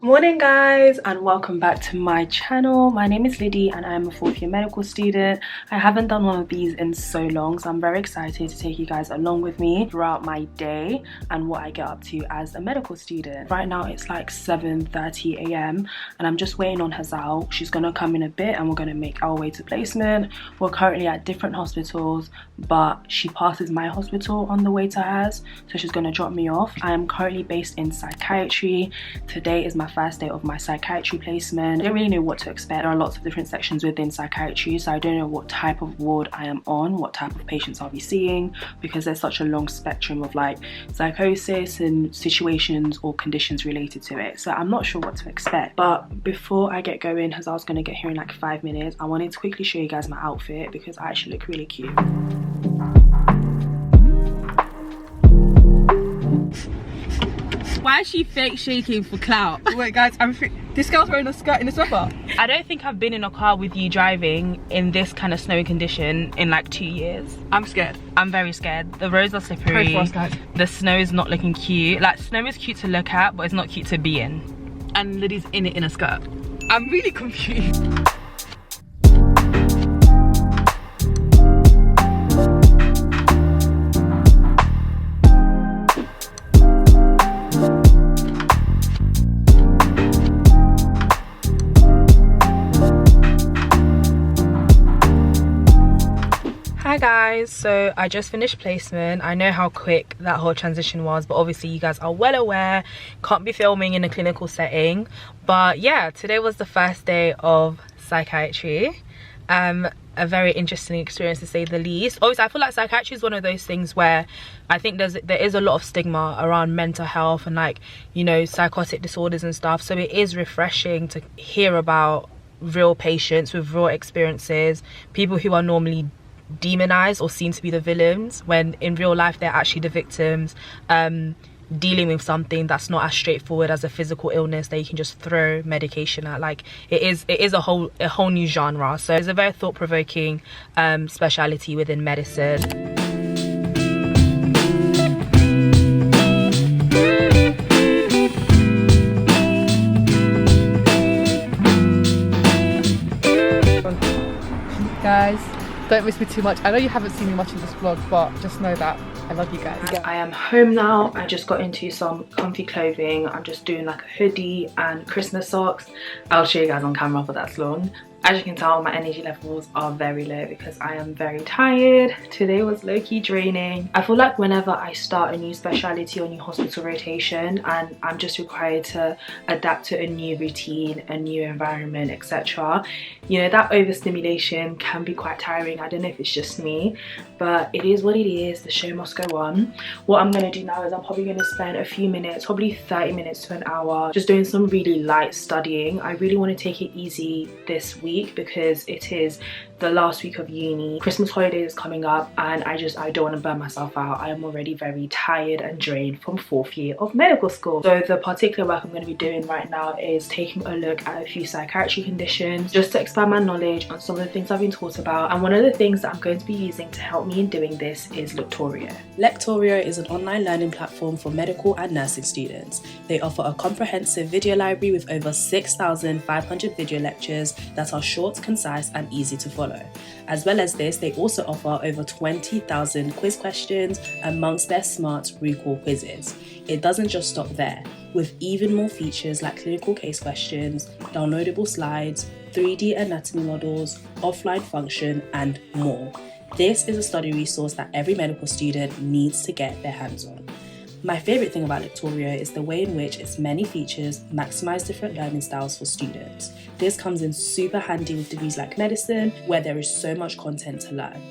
Morning guys, and welcome back to my channel. My name is Liddy and I am a 4th year medical student. I haven't done one of these in so long, so I'm very excited to take you guys along with me throughout my day and what I get up to as a medical student. Right now it's like 7:30 a.m. and I'm just waiting on Hazal. She's gonna come in a bit and we're gonna make our way to placement. We're currently at different hospitals, but she passes my hospital on the way to hers, so she's gonna drop me off. I am currently based in psychiatry. Today is my first day of my psychiatry placement. I don't really know what to expect. There are lots of different sections within psychiatry, so I don't know what type of ward I am on, what type of patients I'll be seeing, because there's such a long spectrum of like psychosis and situations or conditions related to it, so I'm not sure what to expect. But before I get going, as I was going to get here in like 5 minutes, I wanted to quickly show you guys my outfit because I actually look really cute. Why is she fake shaking for clout? Wait guys, this girl's wearing a skirt in a sweater. I don't think I've been in a car with you driving in this kind of snowy condition in like 2 years. I'm scared. I'm very scared. The roads are slippery. Pray for us, guys. The snow is not looking cute. Like, snow is cute to look at, but it's not cute to be in. And Liddy's in it in a skirt. I'm really confused. Hi guys, so I just finished placement. I know how quick that whole transition was, but obviously you guys are well aware, can't be filming in a clinical setting. But yeah, today was the first day of psychiatry. A very interesting experience to say the least. Obviously I feel like psychiatry is one of those things where I think there is a lot of stigma around mental health and, like, you know, psychotic disorders and stuff, so it is refreshing to hear about real patients with real experiences, people who are normally demonized or seen to be the villains when in real life they're actually the victims, dealing with something that's not as straightforward as a physical illness that you can just throw medication at. Like, it is a whole new genre, so it's a very thought-provoking speciality within medicine. Guys, don't miss me too much. I know you haven't seen me much in this vlog, but just know that I love you guys. I am home now. I just got into some comfy clothing. I'm just doing like a hoodie and Christmas socks. I'll show you guys on camera for that's long. As you can tell, my energy levels are very low because I am very tired. Today was low-key draining. I feel like whenever I start a new speciality or new hospital rotation and I'm just required to adapt to a new routine, a new environment, etc., you know, that overstimulation can be quite tiring. I don't know if it's just me, but it is what it is. The show must go on. What I'm going to do now is I'm probably going to spend a few minutes, probably 30 minutes to an hour, just doing some really light studying. I really want to take it easy this week because it is the last week of uni. Christmas holiday is coming up and I don't want to burn myself out. I am already very tired and drained from 4th year of medical school. So the particular work I'm going to be doing right now is taking a look at a few psychiatry conditions just to expand my knowledge on some of the things I've been taught about, and one of the things that I'm going to be using to help me in doing this is Lectorio. Lectorio is an online learning platform for medical and nursing students. They offer a comprehensive video library with over 6,500 video lectures that are short, concise and easy to follow. As well as this, they also offer over 20,000 quiz questions amongst their smart recall quizzes. It doesn't just stop there, with even more features like clinical case questions, downloadable slides, 3D anatomy models, offline function and more. This is a study resource that every medical student needs to get their hands on. My favourite thing about Lectorio is the way in which its many features maximise different learning styles for students. This comes in super handy with degrees like medicine, where there is so much content to learn.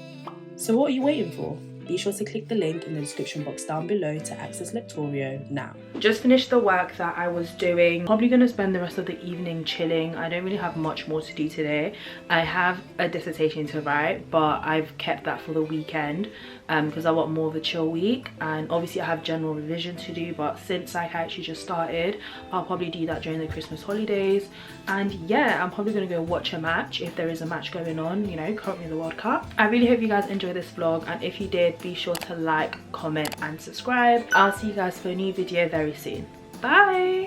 So what are you waiting for? Be sure to click the link in the description box down below to access Lectorio now. Just finished the work that I was doing. Probably going to spend the rest of the evening chilling. I don't really have much more to do today. I have a dissertation to write, but I've kept that for the weekend because I want more of a chill week, and obviously I have general revision to do, but since psychiatry just started, I'll probably do that during the Christmas holidays. And yeah, I'm probably going to go watch a match if there is a match going on, you know, currently the World Cup. I really hope you guys enjoy this vlog, and if you did, be sure to like, comment and subscribe. I'll see you guys for a new video very soon. Bye.